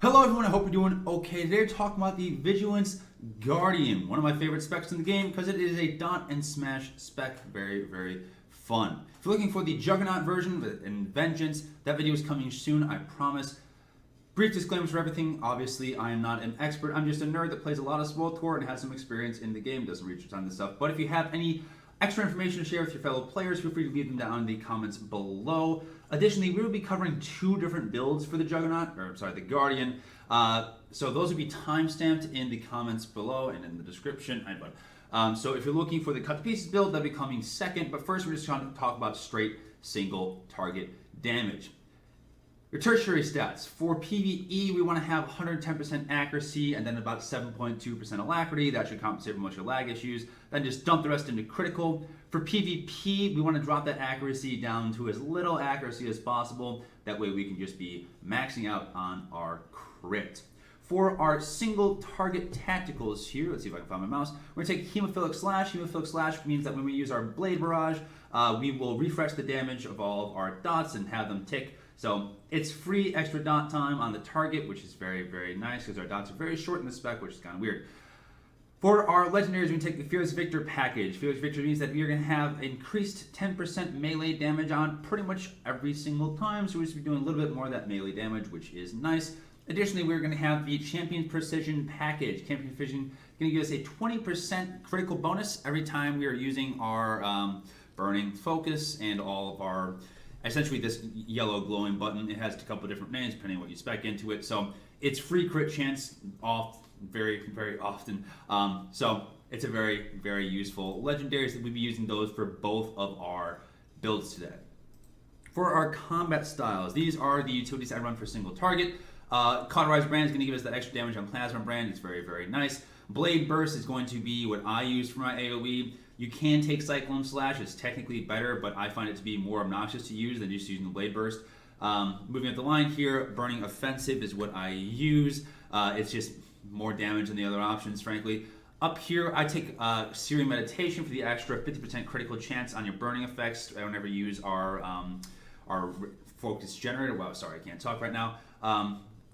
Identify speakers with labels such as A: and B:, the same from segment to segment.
A: Hello everyone, I hope you're doing okay. Today we're talking about the Vigilance Guardian, one of my favorite specs in the game because it is a dot and smash spec. Very fun. If you're looking for the Juggernaut version and Vengeance, that video is coming soon, I promise. Brief disclaimers for everything. Obviously, I am not an expert. I'm just a nerd that plays a lot of SWTOR and has some experience in the game, does some research on this stuff. But if you have any extra information to share with your fellow players, feel free to leave them down in the comments below. Additionally, we will be covering two different builds for the the Guardian. So those will be timestamped in the comments below and in the description. So if you're looking for the cut to pieces build, that'll be coming second. But first, we're just trying to talk about straight single target damage. Your tertiary stats. For PvE, we want to have 110% accuracy and then about 7.2% alacrity. That should compensate for most of your lag issues. Then just dump the rest into critical. For PvP, we want to drop that accuracy down to as little accuracy as possible. That way we can just be maxing out on our crit. For our single target tacticals here, let's see if I can find my mouse. We're going to take Hemophilic Slash. Hemophilic Slash means that when we use our Blade Barrage, we will refresh the damage of all of our dots and have them tick. So it's free extra dot time on the target, which is very nice because our dots are very short in the spec, which is kind of weird. For our legendaries, we take the Fearless Victor package. Fearless Victor means that we are going to have increased 10% melee damage on pretty much every single time. So we're just doing a little bit more of that melee damage, which is nice. Additionally, we're going to have the Champion's Precision package. Champion's Precision is going to give us a 20% critical bonus every time we are using our Burning Focus and all of our... Essentially, this yellow glowing button, it has a couple of different names depending on what you spec into it. So it's free crit chance off very often. So it's a very useful legendaries that we'll be using those for both of our builds today. For our combat styles, these are the utilities I run for single target. Cauterized Brand is going to give us that extra damage on Plasma Brand. It's very nice. Blade Burst is going to be what I use for my AoE. You can take Cyclone Slash, it's technically better, but I find it to be more obnoxious to use than just using the Blade Burst. Moving up the line here, Burning Offensive is what I use. It's just more damage than the other options, frankly. Up here, I take Searing Meditation for the extra 50% critical chance on your burning effects whenever you use our Focus Generator. Wow, sorry, I can't talk right now.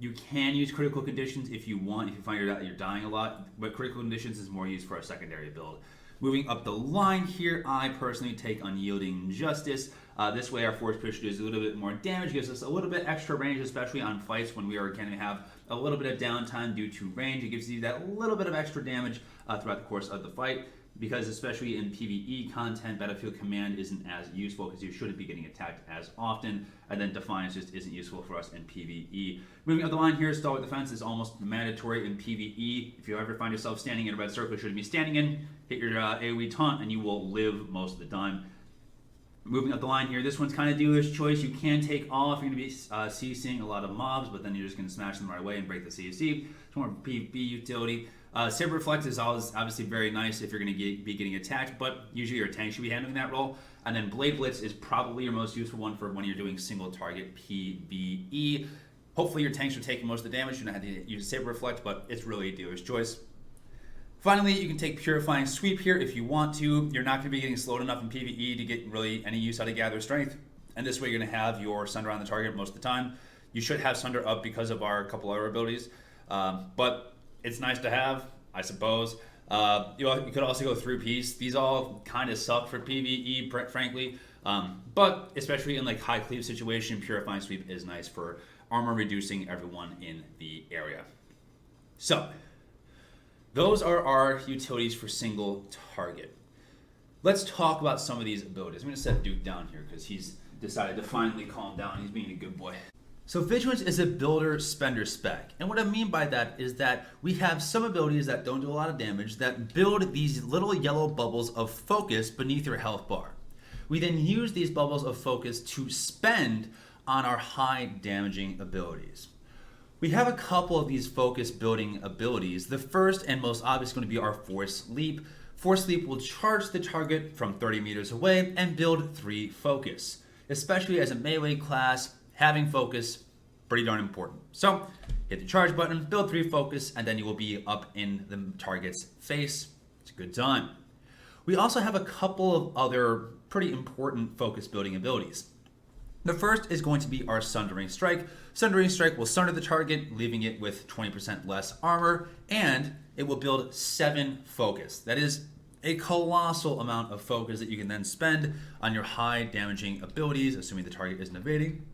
A: You can use Critical Conditions if you want, if you find you're dying a lot, but Critical Conditions is more used for a secondary build. Moving up the line here, I personally take Unyielding Justice. This way our Force Push does a little bit more damage, gives us a little bit extra range, especially on fights when we are going to have a little bit of downtime due to range. It gives you that little bit of extra damage throughout the course of the fight, because especially in PvE content, Battlefield Command isn't as useful because you shouldn't be getting attacked as often, and then Defiance just isn't useful for us in PvE. Moving up the line here, Stalwart Defense is almost mandatory in PvE. If you ever find yourself standing in a red circle you shouldn't be standing in, hit your AoE taunt and you will live most of the time. Moving up the line here, this one's kind of dealer's choice. You can take all if you're going to be CCing a lot of mobs, but then you're just going to smash them right away and break the CC. It's more PvP utility. Saber Reflect is always obviously very nice if you're going to be getting attacked, but usually your tank should be handling that role. And then Blade Blitz is probably your most useful one for when you're doing single target PvE. Hopefully your tanks are taking most of the damage. You don't have to use Saber Reflect, but it's really a dealer's choice. Finally, you can take Purifying Sweep here if you want to. You're not going to be getting slowed enough in PvE to get really any use out of Gather Strength. And this way you're going to have your Sunder on the target most of the time. You should have Sunder up because of our couple other abilities. But it's nice to have, I suppose. You could also go through Peace. These all kind of suck for PvE, frankly. But especially in like high cleave situation, Purifying Sweep is nice for armor reducing everyone in the area. So those are our utilities for single target. Let's talk about some of these abilities. I'm going to set Duke down here because he's decided to finally calm down. He's being a good boy. So Vigilance is a builder spender spec. And what I mean by that is that we have some abilities that don't do a lot of damage that build these little yellow bubbles of focus beneath your health bar. We then use these bubbles of focus to spend on our high damaging abilities. We have a couple of these focus building abilities. The first and most obvious is going to be our Force Leap. Force Leap will charge the target from 30 meters away and build 3 focus. Especially as a melee class, having focus, pretty darn important. So hit the charge button, build 3 focus, and then you will be up in the target's face. It's a good time. We also have a couple of other pretty important focus building abilities. The first is going to be our Sundering Strike. Sundering Strike will sunder the target, leaving it with 20% less armor, and it will build 7 focus. That is a colossal amount of focus that you can then spend on your high damaging abilities, assuming the target isn't evading.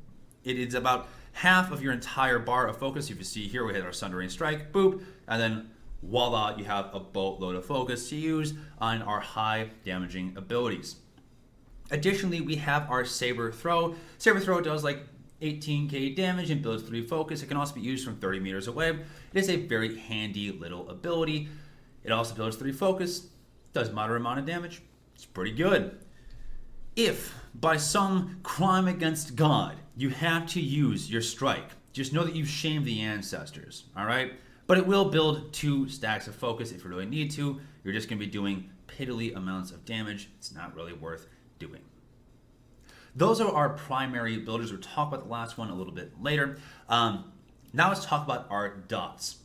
A: It is about half of your entire bar of focus. If you see here, we hit our Sundering Strike, boop, and then voila, you have a boatload of focus to use on our high damaging abilities. Additionally, we have our Saber Throw. Saber Throw does like 18k damage and builds 3 focus. It can also be used from 30 meters away. It is a very handy little ability. It also builds 3 focus, does moderate amount of damage. It's pretty good. If by some crime against God you have to use your strike, just know that you've shamed the ancestors, all right? But it will build 2 stacks of focus if you really need to. You're just going to be doing piddly amounts of damage. It's not really worth doing. Those are our primary builders. We'll talk about the last one a little bit later. Now let's talk about our dots.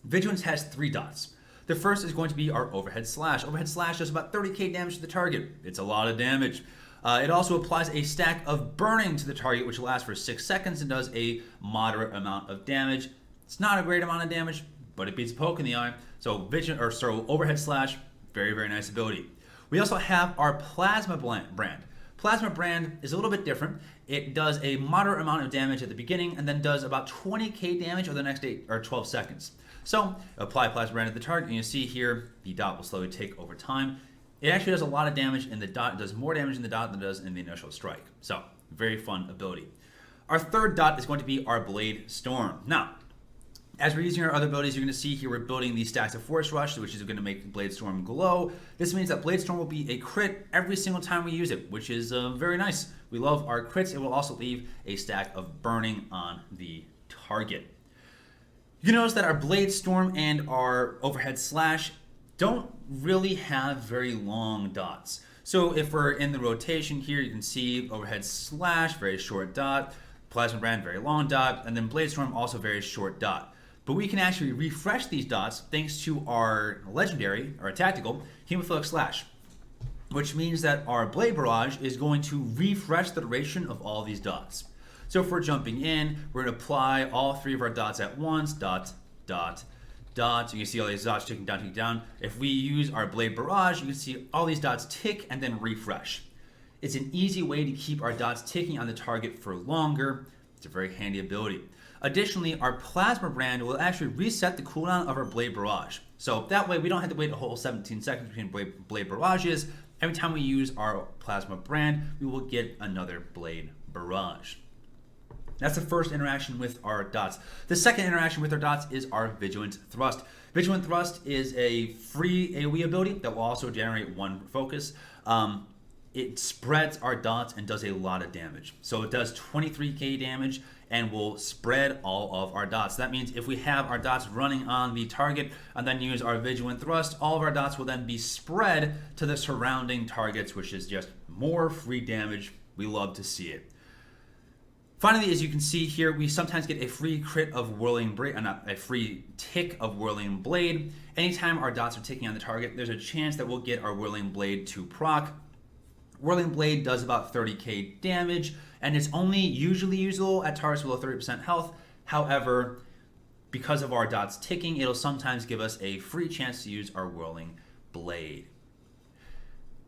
A: Vigilance has 3 dots. The first is going to be our Overhead Slash. Overhead Slash does about 30k damage to the target. It's a lot of damage. It also applies a stack of burning to the target, which lasts for 6 seconds and does a moderate amount of damage. It's not a great amount of damage, but it beats a poke in the eye. So Overhead Slash, very, very nice ability. We also have our Plasma Brand. Plasma Brand is a little bit different. It does a moderate amount of damage at the beginning and then does about 20k damage over the next 8 or 12 seconds. So apply Plasma Brand at the target, and you see here the dot will slowly take over time. It actually does a lot of damage in the dot. It does more damage in the dot than it does in the initial strike. So very fun ability. Our third dot is going to be our Blade Storm. Now, as we're using our other abilities, you're going to see here we're building these stacks of Force Rush, which is going to make Blade Storm glow. This means that Blade Storm will be a crit every single time we use it, which is very nice. We love our crits. It will also leave a stack of burning on the target. You notice that our Blade Storm and our Overhead Slash don't really have very long dots. So if we're in the rotation here, you can see Overhead Slash, very short dot, Plasma Brand, very long dot, and then Blade Storm, also very short dot. But we can actually refresh these dots thanks to our legendary, or tactical, Hemophilic Slash, which means that our Blade Barrage is going to refresh the duration of all these dots. So if we're jumping in, we're going to apply all 3 of our dots at once, dot, dot, dot. You can see all these dots ticking down, ticking down. If we use our Blade Barrage, you can see all these dots tick and then refresh. It's an easy way to keep our dots ticking on the target for longer. It's a very handy ability. Additionally, our Plasma Brand will actually reset the cooldown of our Blade Barrage. So that way we don't have to wait a whole 17 seconds between Blade Barrages. Every time we use our Plasma Brand, we will get another Blade Barrage. That's the first interaction with our dots. The second interaction with our dots is our Vigilant Thrust. Vigilant Thrust is a free AoE ability that will also generate 1 focus. It spreads our dots and does a lot of damage. So it does 23k damage and will spread all of our dots. That means if we have our dots running on the target and then use our Vigilant Thrust, all of our dots will then be spread to the surrounding targets, which is just more free damage. We love to see it. Finally, as you can see here, we sometimes get a free crit of Whirling Blade, a free tick of Whirling Blade. Anytime our dots are ticking on the target, there's a chance that we'll get our Whirling Blade to proc. Whirling Blade does about 30k damage, and it's only usually usable at targets below 30% health. However, because of our dots ticking, it'll sometimes give us a free chance to use our Whirling Blade.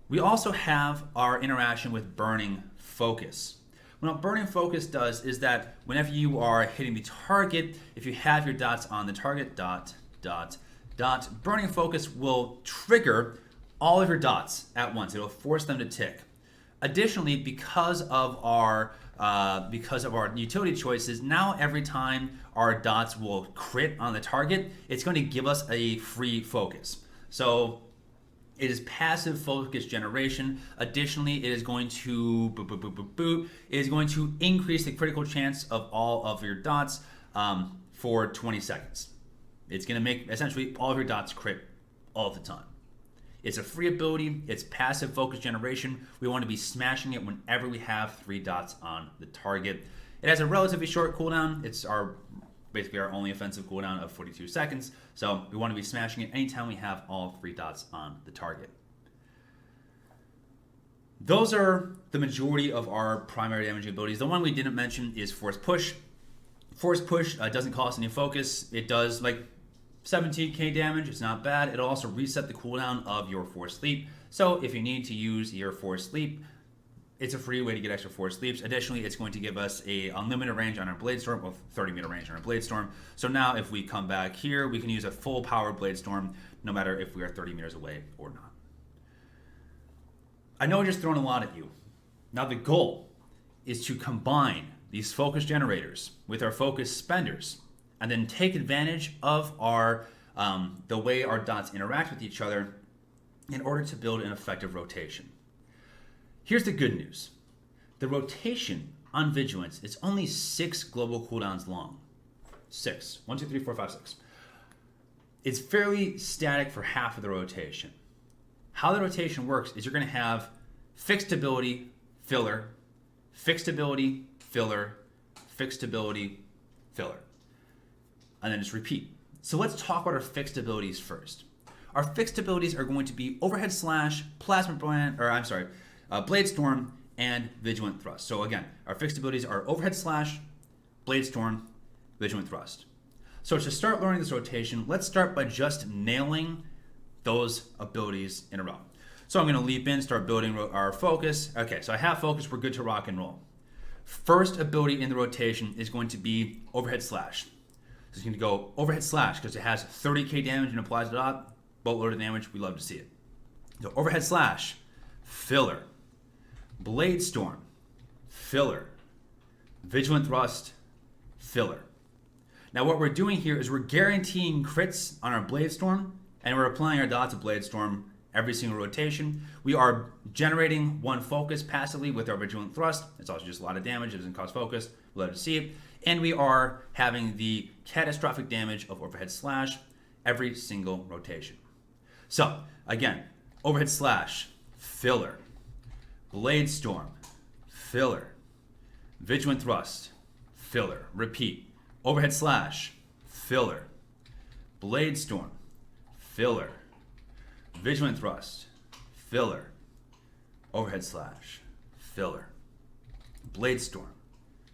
A: We also have our interaction with Burning Focus. What Burning Focus does is that whenever you are hitting the target, if you have your dots on the target, dot, dot, dot, Burning Focus will trigger all of your dots at once. It'll force them to tick. Additionally, because of our utility choices, now every time our dots will crit on the target, it's going to give us a free focus. So it is passive focus generation. Additionally, it is going to It is going to increase the critical chance of all of your dots for 20 seconds. It's going to make essentially all of your dots crit all the time. It's a free ability. It's passive focus generation. We want to be smashing it whenever we have 3 dots on the target. It has a relatively short cooldown. It's basically our only offensive cooldown of 42 seconds. So we want to be smashing it anytime we have all 3 dots on the target. those are the majority of our primary damaging abilities. The one we didn't mention is Force Push. Force Push doesn't cost any focus. It does like 17k damage. It's not bad. It'll also reset the cooldown of your Force Leap. So if you need to use your Force Leap, it's a free way to get extra Force Leaps. Additionally, it's going to give us a unlimited range on our Blade Storm, well, 30 meter range on our Blade Storm. So now if we come back here, we can use a full power Blade Storm no matter if we are 30 meters away or not. I know I just thrown a lot at you. Now the goal is to combine these focus generators with our focus spenders and then take advantage of our the way our dots interact with each other in order to build an effective rotation. Here's the good news. The rotation on Vigilance is only 6 global cooldowns long. 6. 1, 2, 3, 4, 5, 6. It's fairly static for half of the rotation. How the rotation works is you're going to have fixed ability, filler, fixed ability, filler, fixed ability, filler. And then just repeat. So let's talk about our fixed abilities first. Our fixed abilities are going to be Overhead Slash, Plasma Brand, Blade Storm, and Vigilant Thrust. So again, our fixed abilities are Overhead Slash, Blade Storm, Vigilant Thrust. So to start learning this rotation, let's start by just nailing those abilities in a row. So I'm going to leap in, start building our focus. Okay, so I have focus, we're good to rock and roll. First ability in the rotation is going to be Overhead Slash. So it's going to go Overhead Slash because it has 30k damage and applies a dot, boatload of damage, we love to see it. So Overhead Slash, filler. Blade Storm, filler. Vigilant Thrust, filler. Now what we're doing here is we're guaranteeing crits on our Blade Storm, and we're applying our dots of Blade Storm every single rotation. We are generating 1 focus passively with our Vigilant Thrust. It's also just a lot of damage. It doesn't cost focus. We'll love to see it. And we are having the catastrophic damage of Overhead Slash every single rotation. So, again, Overhead Slash, filler. Blade Storm, filler. Vigilant Thrust, filler. Repeat. Overhead Slash, filler. Blade Storm, filler. Vigilant Thrust, filler. Overhead Slash, filler. Blade Storm,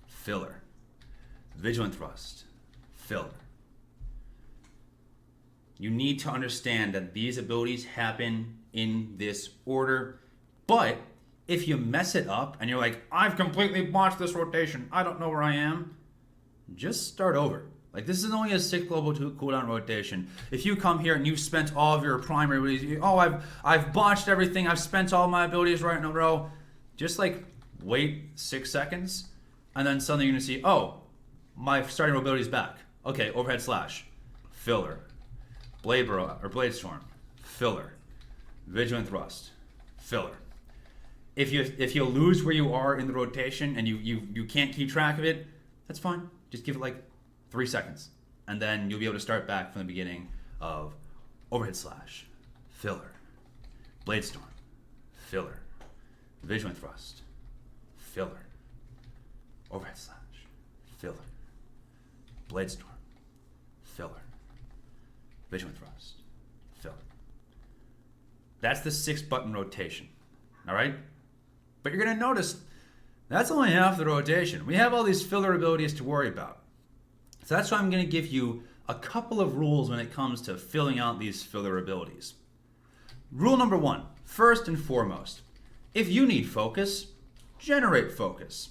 A: filler. Vigilant Thrust, filler. You need to understand that these abilities happen in this order, but if you mess it up and you're like, I've completely botched this rotation, I don't know where I am, just start over. Like, this is only a 6 global cooldown rotation. If you come here and you've spent all of your primary abilities, I've botched everything, I've spent all my abilities right in a row, just like wait 6 seconds, and then suddenly you're gonna see, oh, my starting ability is back. Okay, Overhead Slash, filler. Blade Storm, filler. Vigilant Thrust, filler. If you lose where you are in the rotation and you can't keep track of it, that's fine. Just give it like 3 seconds, and then you'll be able to start back from the beginning of Overhead Slash, filler. Blade Storm, filler. Vigilant Thrust, filler. Overhead Slash, filler. Blade Storm, filler. Vigilant Thrust, filler. That's the 6-button rotation, all right? But you're going to notice that's only half the rotation. We have all these filler abilities to worry about. So that's why I'm going to give you a couple of rules when it comes to filling out these filler abilities. Rule number 1, first and foremost, if you need focus, generate focus.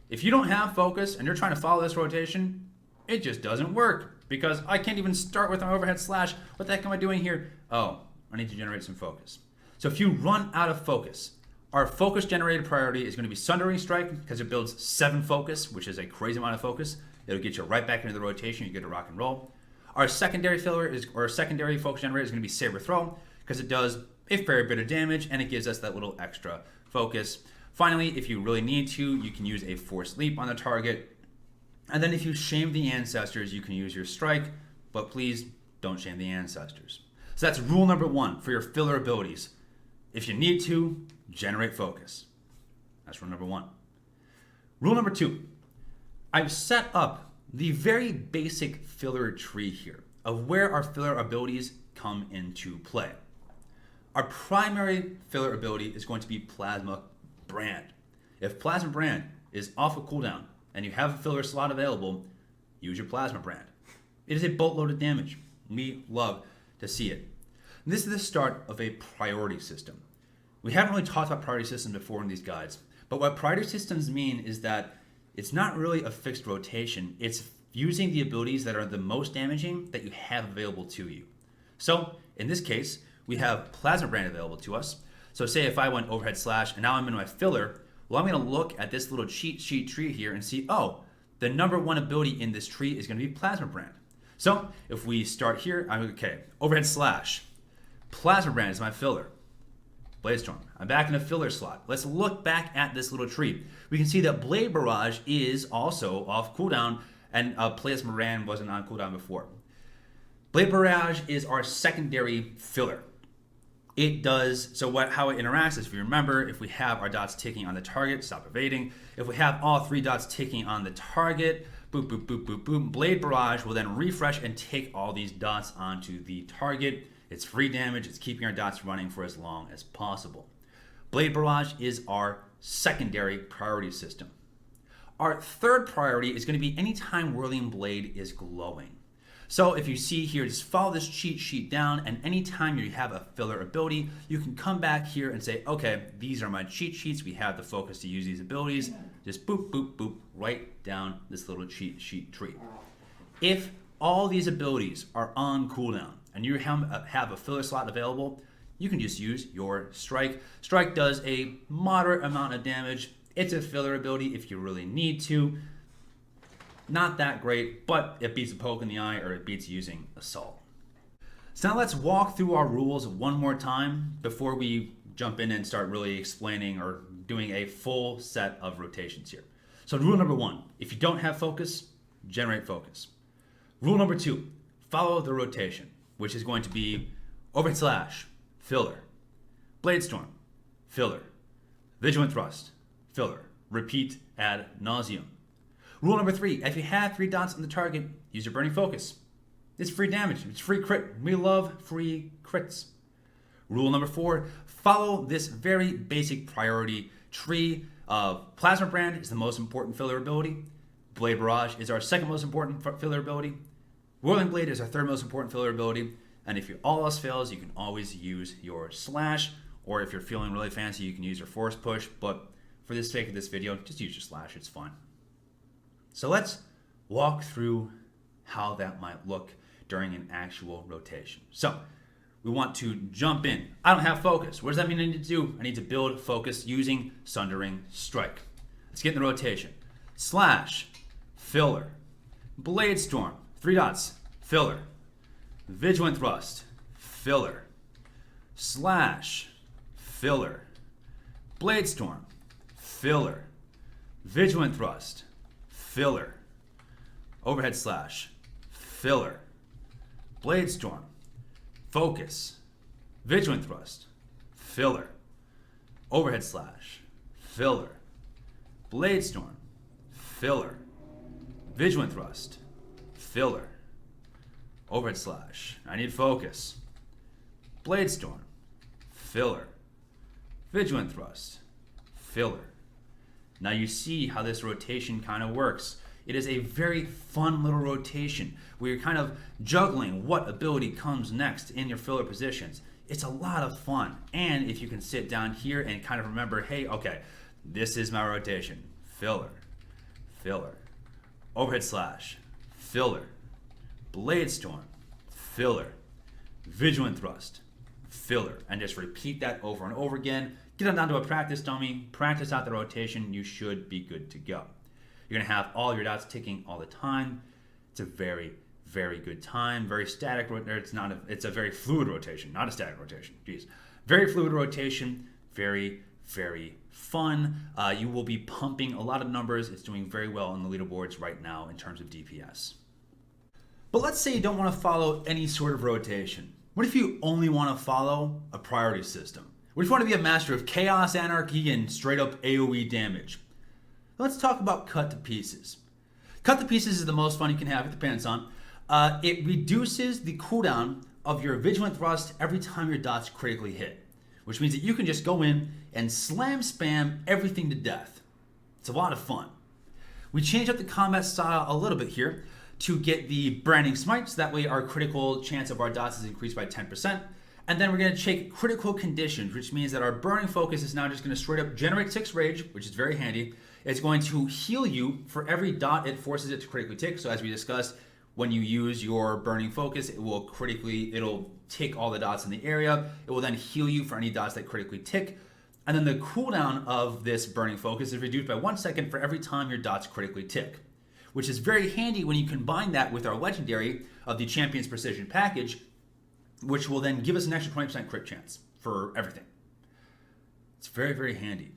A: If you don't have focus and you're trying to follow this rotation, it just doesn't work because I can't even start with an Overhead Slash. What the heck am I doing here? Oh, I need to generate some focus. So if you run out of focus, our focus generated priority is going to be Sundering Strike because it builds 7 focus, which is a crazy amount of focus. It'll get you right back into the rotation. You get to rock and roll. Our secondary secondary focus generator is going to be Saber Throw because it does a fair bit of damage and it gives us that little extra focus. Finally, if you really need to, you can use a Force Leap on the target. And then if you shame the ancestors, you can use your strike, but please don't shame the ancestors. So that's rule number 1 for your filler abilities. If you need to, generate focus. That's rule number 1. Rule number 2, I've set up the very basic filler tree here of where our filler abilities come into play. Our primary filler ability is going to be Plasma Brand. If Plasma Brand is off a cooldown and you have a filler slot available, use your Plasma Brand. It is a boatload of damage. We love to see it. And this is the start of a priority system. We haven't really talked about priority systems before in these guides, but what priority systems mean is that it's not really a fixed rotation. It's using the abilities that are the most damaging that you have available to you. So in this case, we have Plasma Brand available to us. So say if I went overhead slash and now I'm in my filler, well, I'm going to look at this little cheat sheet tree here and see, oh, the number one ability in this tree is going to be Plasma Brand. So if we start here, I'm okay, overhead slash, Plasma Brand is my filler. Blade Storm, I'm back in a filler slot. Let's look back at this little tree. We can see that Blade Barrage is also off cooldown, and Plasma Brand wasn't on cooldown before. Blade Barrage is our secondary filler. It does, so how it interacts is, if you remember, if we have our dots ticking on the target, stop evading. If we have all three dots ticking on the target, boop, boop, boop, boop, boop, Blade Barrage will then refresh and take all these dots onto the target. It's free damage, it's keeping our dots running for as long as possible. Blade Barrage is our secondary priority system. Our third priority is going to be anytime Whirling Blade is glowing. So if you see here, just follow this cheat sheet down, and anytime you have a filler ability, you can come back here and say, okay, these are my cheat sheets. We have the focus to use these abilities. Just boop, boop, boop, right down this little cheat sheet tree. If all these abilities are on cooldown and you have a filler slot available, you can just use your Strike. Strike does a moderate amount of damage. It's a filler ability if you really need to. Not that great, but it beats a poke in the eye or it beats using Assault. So now let's walk through our rules one more time before we jump in and start really explaining or doing a full set of rotations here. So rule number 1, if you don't have focus, generate focus. Rule number 2, follow the rotation, which is going to be overhead slash, filler, Blade Storm, filler, Vigilant Thrust, filler, repeat ad nauseum. Rule number 3, if you have 3 dots on the target, use your Burning Focus. It's free damage, it's free crit. We love free crits. Rule number 4, follow this very basic priority tree of Plasma Brand is the most important filler ability. Blade Barrage is our second most important filler ability. Whirling Blade is our third most important filler ability. And if all else fails, you can always use your slash, or if you're feeling really fancy, you can use your force push. But for the sake of this video, just use your slash, it's fine. So let's walk through how that might look during an actual rotation. So we want to jump in. I don't have focus. What does that mean I need to do? I need to build focus using Sundering Strike. Let's get in the rotation. Slash, filler, Blade Storm, 3 dots, filler, Vigilant Thrust, filler, slash, filler, Blade Storm, filler, Vigilant Thrust, filler, overhead slash, filler, Blade Storm, focus, Vigilant Thrust, filler, overhead slash, filler, Blade Storm, filler, Vigilant Thrust, filler, overhead slash, I need focus, Blade Storm, filler, Vigilant Thrust, filler. Now you see how this rotation kind of works. It is a very fun little rotation where you're kind of juggling what ability comes next in your filler positions. It's a lot of fun. And if you can sit down here and kind of remember, hey, okay, this is my rotation. Filler, filler, overhead slash, filler, Blade Storm, filler, Vigilant Thrust, filler. And just repeat that over and over again. Get them down to a practice dummy, practice out the rotation, you should be good to go. You're gonna have all your dots ticking all the time. It's a very, very good time, very static, it's a very fluid rotation, not a static rotation, geez. Very fluid rotation, very, very fun. You will be pumping a lot of numbers. It's doing very well on the leaderboards right now in terms of DPS. But let's say you don't wanna follow any sort of rotation. What if you only wanna follow a priority system? What if you want to be a master of chaos, anarchy, and straight up AoE damage? Let's talk about Cut to Pieces. Cut to Pieces is the most fun you can have with the pants on. It reduces the cooldown of your Vigilant Thrust every time your dots critically hit. which means that you can just go in and slam spam everything to death. It's a lot of fun. We changed up the combat style a little bit here to get the branding smite, so that way our critical chance of our dots is increased by 10%. And then we're going to take critical conditions, which means that our burning focus is now just going to straight up generate 6 rage, which is very handy. It's going to heal you for every dot it forces it to critically tick. So as we discussed, when you use your burning focus, it'll tick all the dots in the area. It will then heal you for any dots that critically tick. And then the cooldown of this burning focus is reduced by 1 second for every time your dots critically tick, which is very handy when you combine that with our legendary of the Champion's Precision package, which will then give us an extra 20% crit chance for everything. It's very, very handy.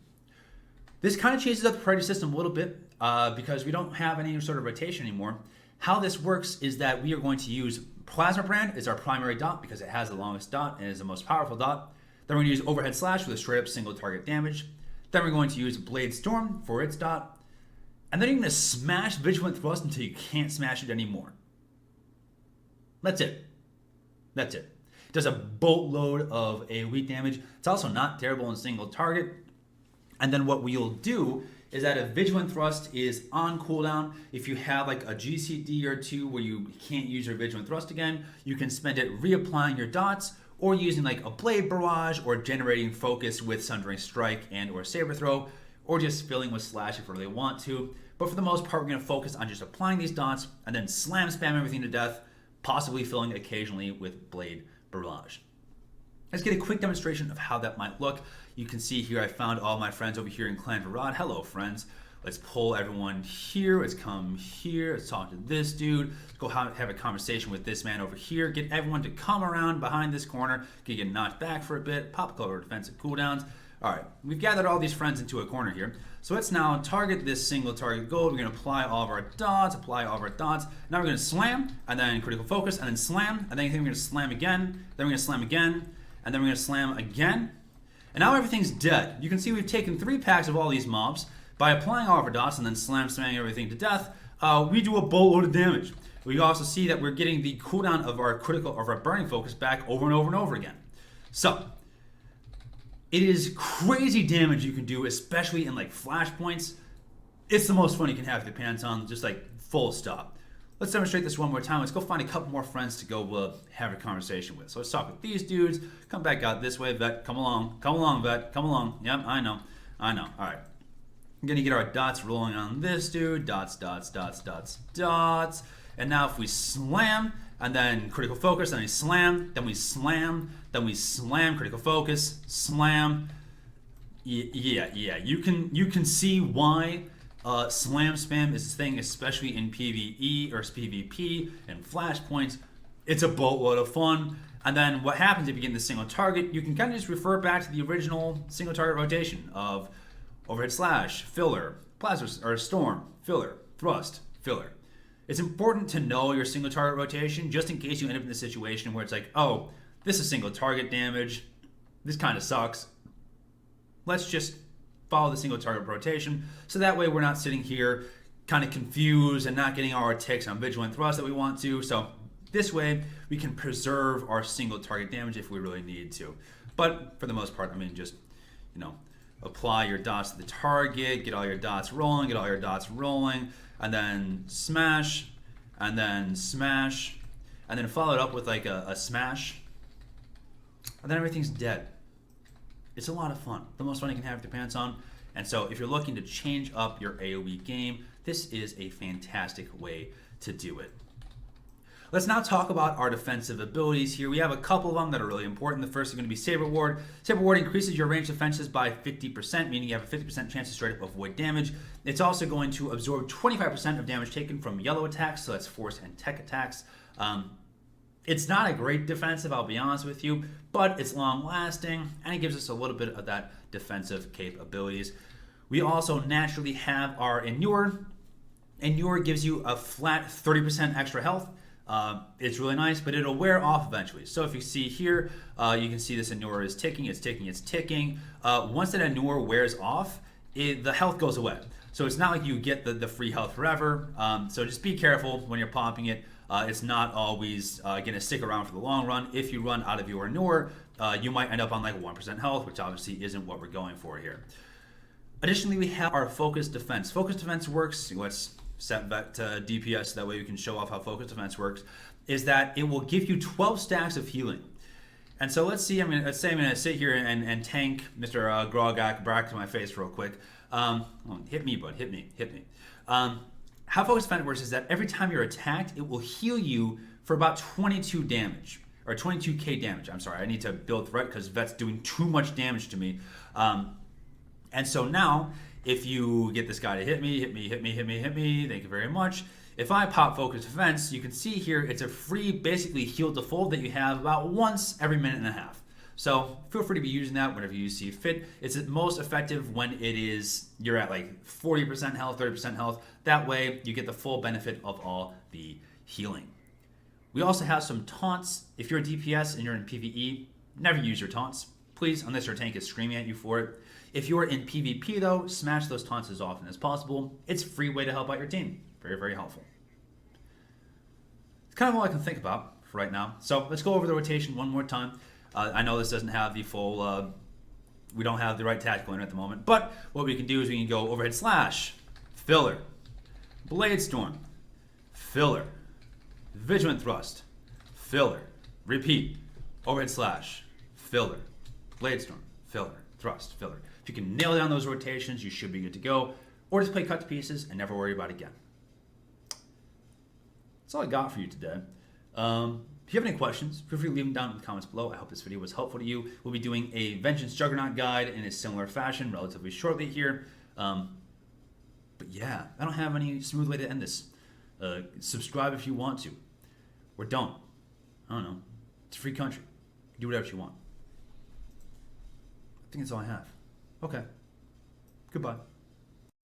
A: This kind of changes up the priority system a little bit because we don't have any sort of rotation anymore. How this works is that we are going to use Plasma Brand as our primary dot because it has the longest dot and is the most powerful dot. Then we're going to use Overhead Slash with a straight up single target damage. Then we're going to use Blade Storm for its dot. And then you're going to smash Vigilant Thrust until you can't smash it anymore. That's it. That's it. It does a boatload of AoE damage. It's also not terrible in single target. And then what we'll do is that if Vigilant Thrust is on cooldown, if you have like a GCD or two where you can't use your Vigilant Thrust again, you can spend it reapplying your dots or using like a Blade Barrage or generating focus with Sundering Strike and or Saber Throw, or just filling with Slash if you really want to. But for the most part, we're going to focus on just applying these dots and then slam spam everything to death, possibly filling occasionally with Blade Barrage. Let's get a quick demonstration of how that might look. You can see here I found all my friends over here in Clan Varad. Hello, friends. Let's pull everyone here. Let's come here. Let's talk to this dude. Let's go have a conversation with this man over here. Get everyone to come around behind this corner. Get knocked back for a bit. Pop color defensive cooldowns. All right, we've gathered all these friends into a corner here. So let's now target this single target gold. We're going to apply all of our dots, Now we're going to slam, and then critical focus, and then slam, and then we're going to slam again, then we're going to slam again, and then we're going to slam again. And now everything's dead. You can see we've taken 3 packs of all these mobs. By applying all of our dots and then slamming everything to death, we do a boatload of damage. We also see that we're getting the cooldown of our burning focus back over and over and over again. So, it is crazy damage you can do, especially in like flashpoints. It's the most fun you can have with your pants on, just like full stop. Let's demonstrate this one more time. Let's go find a couple more friends to go have a conversation with. So let's talk with these dudes. Come back out this way, Vet. Come along, Vet. Come along. Yep, I know. All right. I'm gonna get our dots rolling on this dude. Dots. And now if we slam, and then critical focus, then we slam, critical focus, slam. Yeah. You can see why slam spam is a thing, especially in PvE or PvP and flashpoints. It's a boatload of fun. And then what happens if you get in the single target, you can kind of just refer back to the original single target rotation of Overhead Slash, filler, Plasma or Storm, filler, thrust, filler. It's important to know your single target rotation just in case you end up in a situation where it's like, oh, this is single target damage. This kind of sucks. Let's just follow the single target rotation. So that way we're not sitting here kind of confused and not getting all our ticks on Vigilant Thrust that we want to. So this way we can preserve our single target damage if we really need to. But for the most part, I mean, just, apply your dots to the target, get all your dots rolling, and then smash, and then follow it up with like a smash, and then everything's dead. It's a lot of fun. The most fun you can have with your pants on. And so if you're looking to change up your AoE game, this is a fantastic way to do it. Let's now talk about our defensive abilities here. We have a couple of them that are really important. The first is going to be Saber Ward. Saber Ward increases your range defenses by 50%, meaning you have a 50% chance to straight up avoid damage. It's also going to absorb 25% of damage taken from yellow attacks, so that's force and tech attacks. It's not a great defensive, I'll be honest with you, but it's long lasting, and it gives us a little bit of that defensive capabilities. We also naturally have our Inure. Inure gives you a flat 30% extra health. It's really nice, but it'll wear off eventually. So if you see here, you can see this Inure is ticking, it's ticking. Once that Inure wears off, the health goes away. So it's not like you get the free health forever. So just be careful when you're popping it. It's not always going to stick around for the long run. If you run out of your Noor, you might end up on like 1% health, which obviously isn't what we're going for here. Additionally, we have our Focus Defense. Focus Defense works, let's set that to DPS, that way we can show off how Focus Defense works, is that it will give you 12 stacks of healing. And so let's say I'm going to sit here and tank Mr. Grogak back to my face real quick. Hit me, bud. Hit me. How Focus Defense works is that every time you're attacked, it will heal you for about 22 damage. Or 22k damage. I'm sorry, I need to build threat because Vet's doing too much damage to me. And so now, if you get this guy to hit me, thank you very much. If I pop Focus Defense, you can see here it's a free, basically heal to full that you have about once every minute and a half. So feel free to be using that whenever you see fit. It's most effective when you're at like 40% health, 30% health. That way you get the full benefit of all the healing. We also have some taunts. If you're a DPS and you're in PvE, never use your taunts. Please, unless your tank is screaming at you for it. If you're in PvP though, smash those taunts as often as possible. It's a free way to help out your team. Very, very helpful. It's kind of all I can think about for right now. So let's go over the rotation one more time. I know this doesn't have the full, we don't have the right tactical in it at the moment, but what we can do is we can go overhead slash, filler, blade storm, filler, vigilant thrust, filler, repeat, overhead slash, filler, blade storm, filler, thrust, filler. If you can nail down those rotations, you should be good to go, or just play cut to pieces and never worry about it again. That's all I got for you today. If you have any questions, feel free to leave them down in the comments below. I hope this video was helpful to you. We'll be doing a Vengeance Juggernaut guide in a similar fashion relatively shortly here. But yeah, I don't have any smooth way to end this. Subscribe if you want to, or don't. I don't know. It's a free country. Do whatever you want. I think that's all I have. Okay. Goodbye.